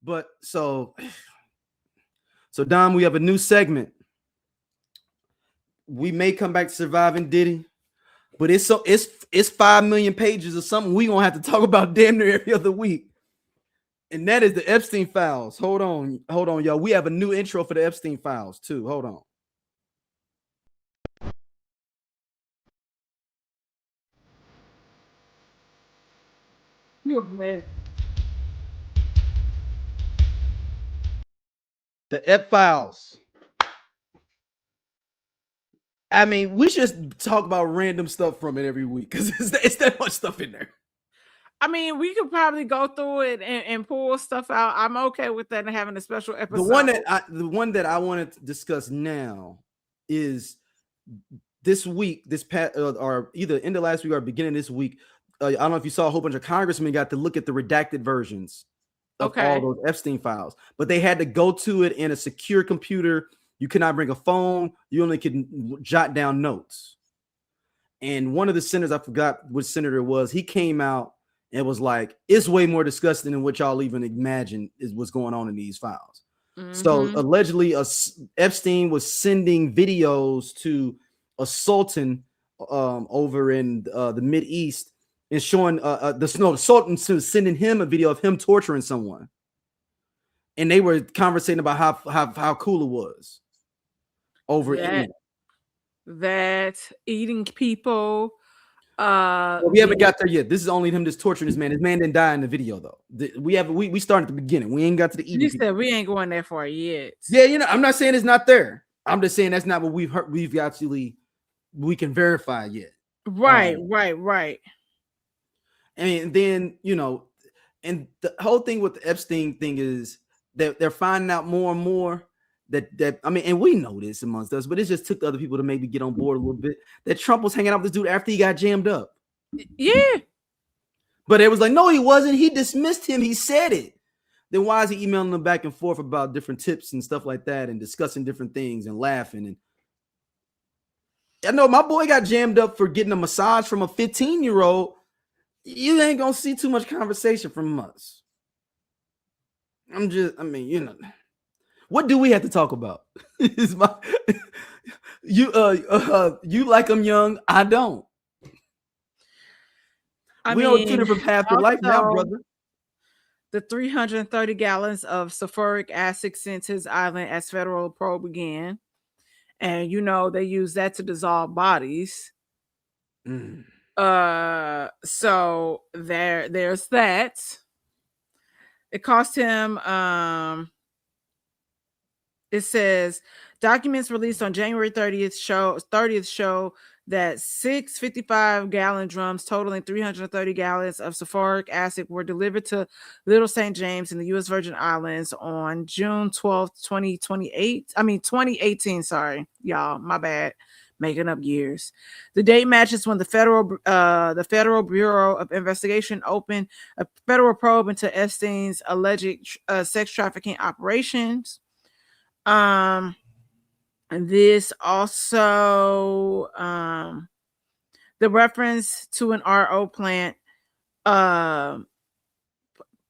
But so Dom, we have a new segment. We may come back to Surviving Diddy, but it's 5 million pages or something we gonna have to talk about damn near every other week. And that is the Epstein Files. Hold on, y'all. We have a new intro for the Epstein Files too. Hold on. The Ep Files. I mean, we should talk about random stuff from it every week because it's that much stuff in there. I mean, we could probably go through it and pull stuff out. I'm okay with that and having a special episode. The one that I want to discuss now is this week, this past or either end of last week or beginning this week. I don't know if you saw a whole bunch of congressmen got to look at the redacted versions of all those Epstein files, but they had to go to it in a secure computer. You cannot bring a phone. You only can jot down notes. And one of the senators, I forgot which senator it was, he came out and was like, it's way more disgusting than what y'all even imagine is what's going on in these files. Mm-hmm. So allegedly Epstein was sending videos to a sultan over in the Mideast and showing the Sultans was sending him a video of him torturing someone. And they were conversating about how cool it was over that eating people. We haven't got there yet. This is only him just torturing this man. This man didn't die in the video though. We started at the beginning. We ain't got to the eating. You said we ain't going that far yet. Yeah, I'm not saying it's not there. I'm just saying that's not what we've heard. We can verify yet. Right. And then and the whole thing with the Epstein thing is that they're finding out more and more that I mean, and we know this amongst us, but it just took the other people to maybe get on board a little bit. That Trump was hanging out with this dude after he got jammed up. Yeah. But it was like, no, he wasn't. He dismissed him. He said it. Then why is he emailing them back and forth about different tips and stuff like that and discussing different things and laughing? And I know my boy got jammed up for getting a massage from a 15-year-old. You ain't gonna see too much conversation from us. What do we have to talk about? You like them young, I don't. We on two different paths of life now, brother. The 330 gallons of sulfuric acid sent to his island as federal probe began. And they use that to dissolve bodies. So there's that. It cost him it says documents released on January 30th show that 6 55-gallon drums totaling 330 gallons of sulfuric acid were delivered to Little St. James in the U.S. Virgin Islands on June 12th, 2018. Sorry, y'all, my bad. Making up years. The date matches when the Federal Bureau of Investigation opened a federal probe into Epstein's alleged sex trafficking operations. And this also the reference to an RO plant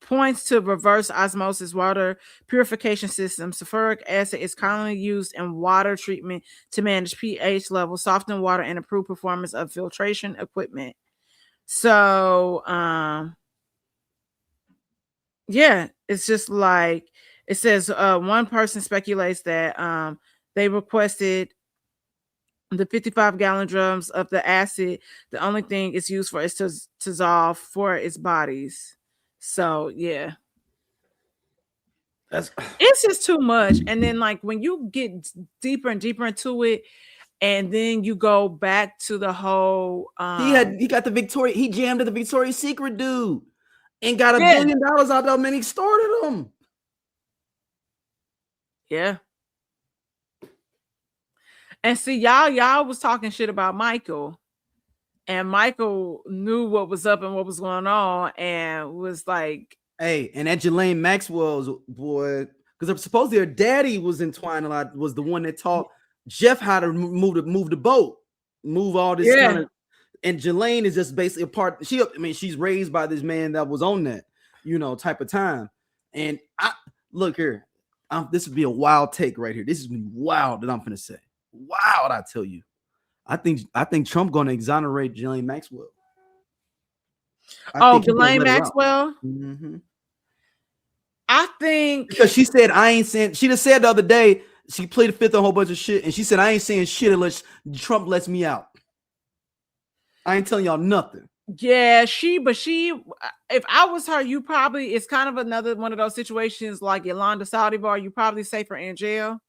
points to reverse osmosis water purification system. Sulfuric acid is commonly used in water treatment to manage pH levels, soften water, and improve performance of filtration equipment. So, it's just like it says. One person speculates that they requested the 55-gallon drums of the acid. The only thing it's used for is to dissolve for its bodies. So yeah, it's just too much. And then like when you get deeper and deeper into it, and then you go back to the whole he got the Victoria, he jammed at the Victoria's Secret dude and got $1 billion out of them, and he started them. Yeah. And see, y'all was talking shit about Michael. And Michael knew what was up and what was going on and was like, hey, and that Ghislaine Maxwell's boy, because supposedly her daddy was entwined a lot, was the one that taught Jeff how to move the boat, move all this kind of, and Ghislaine is just basically a part. She's raised by this man that was on that, type of time. And look here. This would be a wild take right here. This is wild that I'm gonna say. Wild, I tell you. I think Trump gonna exonerate Ghislaine Maxwell. Ghislaine Maxwell. Mm-hmm. I think because she said I ain't saying. She just said the other day she played the fifth on a whole bunch of shit, and she said I ain't saying shit unless Trump lets me out. I ain't telling y'all nothing. Yeah, but if I was her, you probably, it's kind of another one of those situations like Yolanda Saldivar, you probably safer in jail.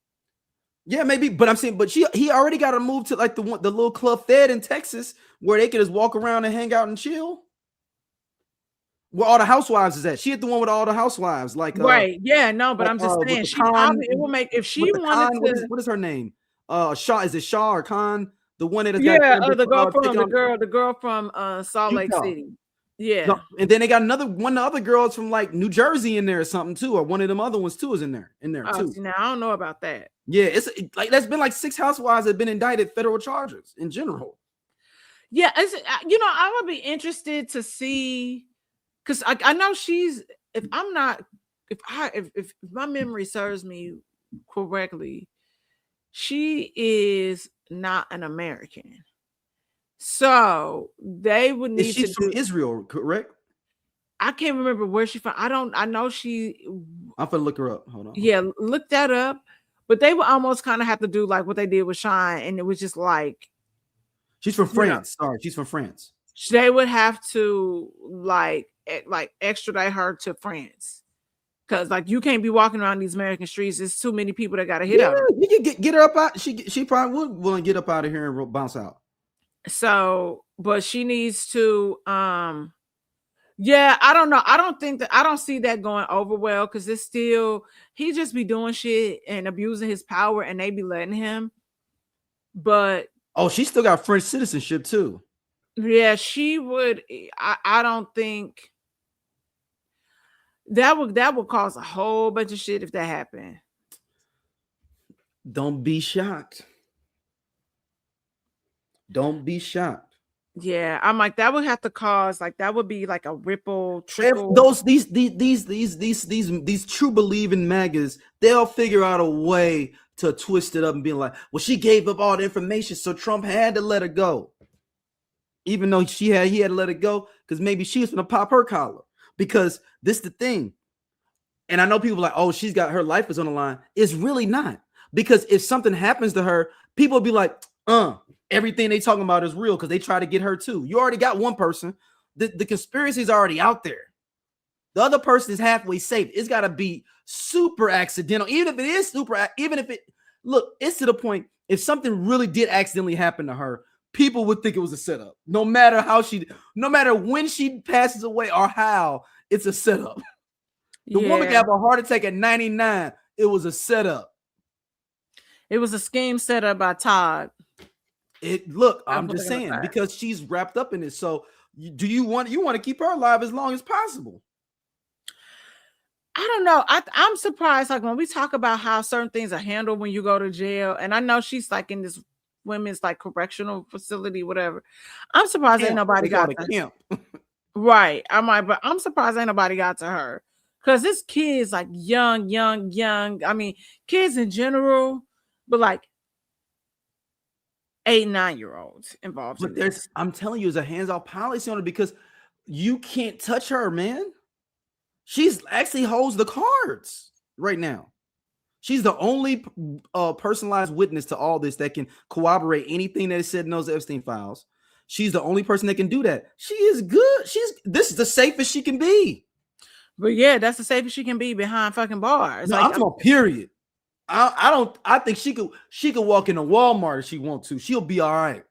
Yeah, maybe, but I'm saying, but he already got to move to like the little club Fed in Texas where they could just walk around and hang out and chill. Where all the housewives is at. She had the one with all the housewives, like right. Yeah, no, but I'm just saying she probably it will make if she wanted to. What is her name? Shaw, is it Shaw or Khan? The one that is the girl from Salt Lake City. Yeah. No, and then they got one of the other girls from like New Jersey in there or something too, or one of them other ones too is in there too. Now I don't know about that. Yeah, it's like that's been like 6 housewives that have been indicted federal charges in general. Yeah, I would be interested to see because I know she's if my memory serves me correctly, she is not an American. So they would need to do Israel, correct? I can't remember where she's from. I know she. I'm gonna look her up. Hold on. Yeah, look that up. But they would almost kind of have to do like what they did with Shine, and it was just like she's from France. Sorry, she's from France. They would have to like extradite her to France because like you can't be walking around these American streets. There's too many people that got to hit out. You can get her up out. She probably would want to get up out of here and bounce out. So, but she needs to. Yeah, I don't know. I don't see that going over well because it's still he just be doing shit and abusing his power, and they be letting him. But she still got French citizenship too. Yeah, she would. I don't think that would cause a whole bunch of shit if that happened. Don't be shocked. Don't be shocked. Yeah, I'm like that would have to cause like that would be like a ripple trickle. These true believing MAGAs, they'll figure out a way to twist it up and be like, well, she gave up all the information, so Trump had to let her go. Even though he had to let it go because maybe she was gonna pop her collar. Because this is the thing, and I know people are like, oh, she's got her life is on the line. It's really not, because if something happens to her, people will be like, everything they talking about is real because they try to get her too. You already got one person. The conspiracy is already out there. The other person is halfway safe. It's got to be super accidental. Even if it is it's to the point, if something really did accidentally happen to her, people would think it was a setup. No matter when she passes away or how, it's a setup. The woman got a heart attack at 99. It was a setup. It was a scheme set up by Todd. I'm just saying because she's wrapped up in it. So you want to keep her alive as long as possible? I don't know. I'm surprised. Like when we talk about how certain things are handled when you go to jail, and I know she's like in this women's like correctional facility, whatever. I'm surprised ain't nobody got to camp. Right. But I'm surprised ain't nobody got to her because this kid's like young. I mean, kids in general, but like 8, 9-year-olds involved. But I'm telling you, it's a hands-off policy on it because you can't touch her, man. She's actually holds the cards right now. She's the only personalized witness to all this that can corroborate anything that is said in those Epstein files. She's the only person that can do that. She is good. This is the safest she can be. But yeah, that's the safest she can be behind fucking bars. No, I'm talking about period. I think she could walk into Walmart if she wants to. She'll be all right.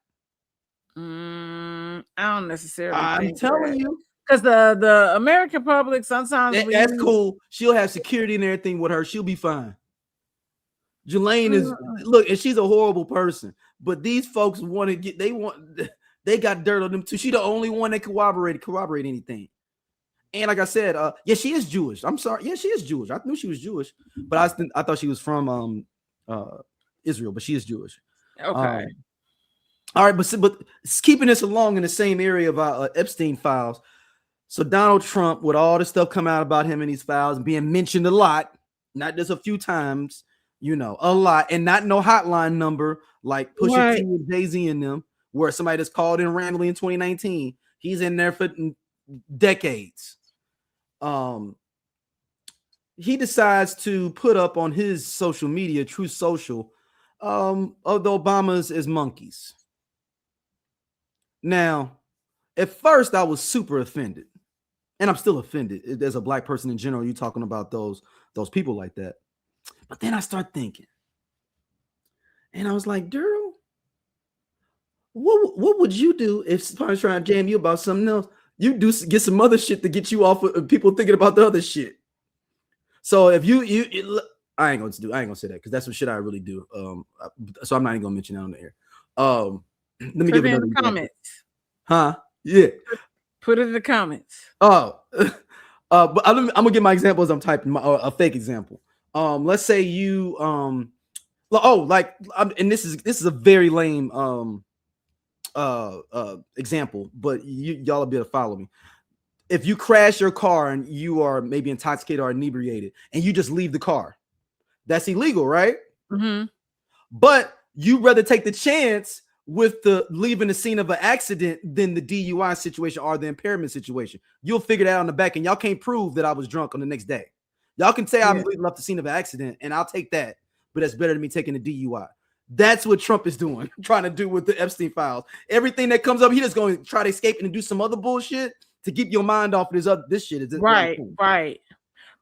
I don't necessarily. I'm telling you, because the American public sometimes that's cool. She'll have security and everything with her. She'll be fine. Jelaine is and she's a horrible person, but these folks they got dirt on them too. She's the only one that corroborate anything. And like I said, she is Jewish. I'm sorry. Yeah, she is Jewish. I knew she was Jewish, but I thought she was from Israel, but she is Jewish. Okay. All right, but keeping this along in the same area of Epstein files. So Donald Trump, with all the stuff coming out about him in these files and being mentioned a lot, not just a few times, a lot, and not no hotline number like Pusha T and Jay-Z and them, where somebody just called in randomly in 2019. He's in there for decades. He decides to put up on his social media, True Social, of the Obamas as monkeys. Now, at first, I was super offended, and I'm still offended. As a black person in general, you talking about those people like that. But then I start thinking, and I was like, Daryl, what would you do if somebody's trying to jam you about something else? You do get some other shit to get you off of people thinking about the other shit. So if I ain't gonna say that because that's some shit I really do. So I'm not even gonna mention that on the air. Let me give it in the comments. Huh? Yeah. Put it in the comments. But I'm gonna give my example as I'm typing a fake example. Let's say you and this is a very lame example, but y'all will be able to follow me. If you crash your car and you are maybe intoxicated or inebriated and you just leave the car, that's illegal, right? Mm-hmm. But you rather take the chance with the leaving the scene of an accident than the DUI situation or the impairment situation. You'll figure that out on the back, and y'all can't prove that I was drunk on the next day. Y'all can say I left the scene of an accident, and I'll take that, but that's better than me taking the DUI. That's what Trump is doing, trying to do with the Epstein Files. Everything that comes up, he just going to try to escape and do some other bullshit to keep your mind off of this shit. Right.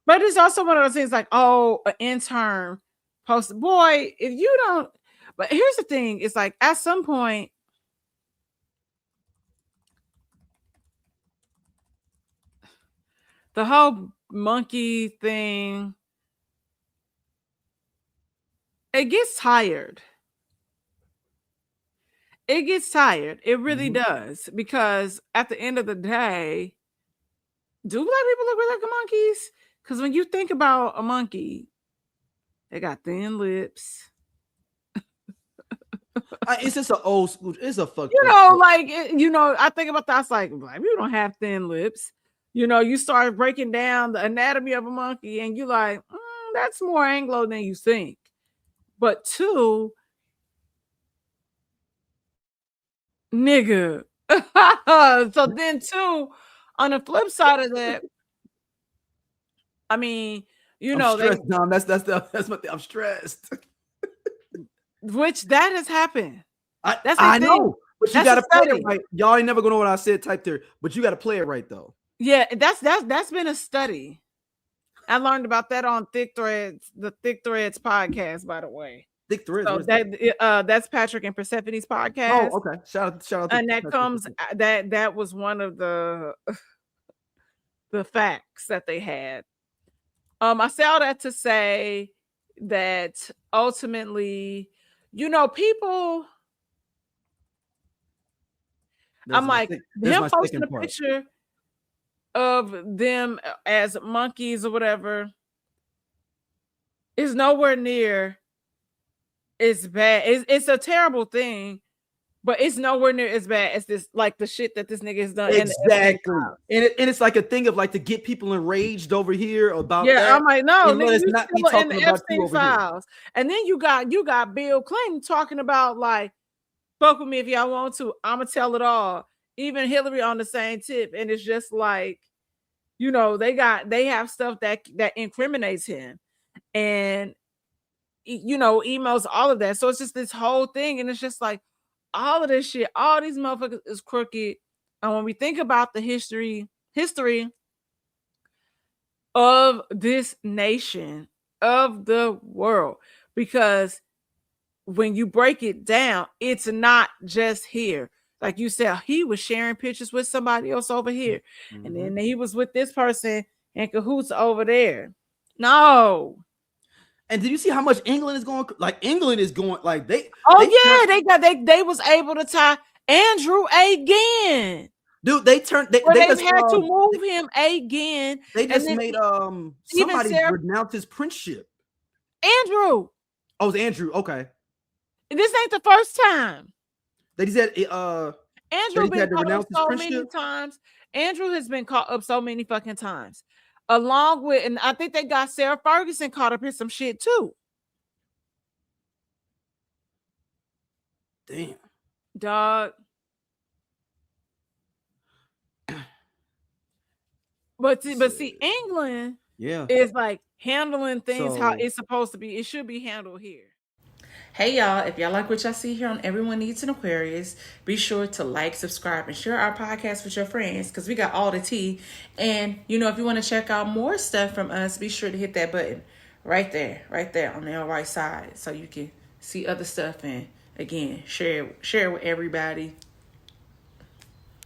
But it's also one of those things like, an intern posted. Boy, if you don't. But here's the thing: it's like at some point, the whole monkey thing, it gets tired. It gets tired. It really does. Because at the end of the day, do black people look like monkeys? Because when you think about a monkey, they got thin lips. It's just an old school. It's a fuck. I think about that. It's like, black people don't have thin lips. You start breaking down the anatomy of a monkey, and you're like, that's more Anglo than you think. But two, nigga. So then two, on the flip side of that, I mean, I'm stressed, Dom. That's my thing. I'm stressed. Which that has happened. I know, but you got to play it right. Y'all ain't never gonna know what I said. Type there, but you got to play it right though. Yeah, that's been a study. I learned about that on Thick Threads, the Thick Threads podcast, by the way. Thick Threads. So that's Patrick and Persephone's podcast. Oh, okay. Shout out. And that was one of the facts that they had. I say all that to say that ultimately, people. I'm like, him posting a picture of them as monkeys or whatever is nowhere near as bad. It's a terrible thing, but it's nowhere near as bad as this, like the shit that this nigga has done. Exactly. And it's like a thing of like to get people enraged over here about that. I'm like, no, nigga, you still in the Epstein Files. And then you got Bill Clinton talking about like, fuck with me if y'all want to. I'ma tell it all. Even Hillary on the same tip. And it's just like, they have stuff that incriminates him. And emails, all of that. So it's just this whole thing. And it's just like all of this shit, all these motherfuckers is crooked. And when we think about the history of this nation, of the world, because when you break it down, it's not just here. Like you said, he was sharing pictures with somebody else over here. Mm-hmm. And then he was with this person in cahoots over there. No. And did you see how much England is going? Like England is going like they. They was able to tie Andrew again. Dude, they had to move him again. They just made somebody renounce his princeship. Andrew. Oh, it's Andrew. Okay. This ain't the first time. They said Andrew been caught up so many times. Andrew has been caught up so many fucking times. along with, and I think they got Sarah Ferguson caught up in some shit too. Damn. Dog. But see, England is like handling things how it's supposed to be. It should be handled here. Hey y'all, if y'all like what y'all see here on Everyone Needs an Aquarius, be sure to like, subscribe, and share our podcast with your friends because we got all the tea. And if you want to check out more stuff from us, be sure to hit that button right there on the right side so you can see other stuff and again share with everybody.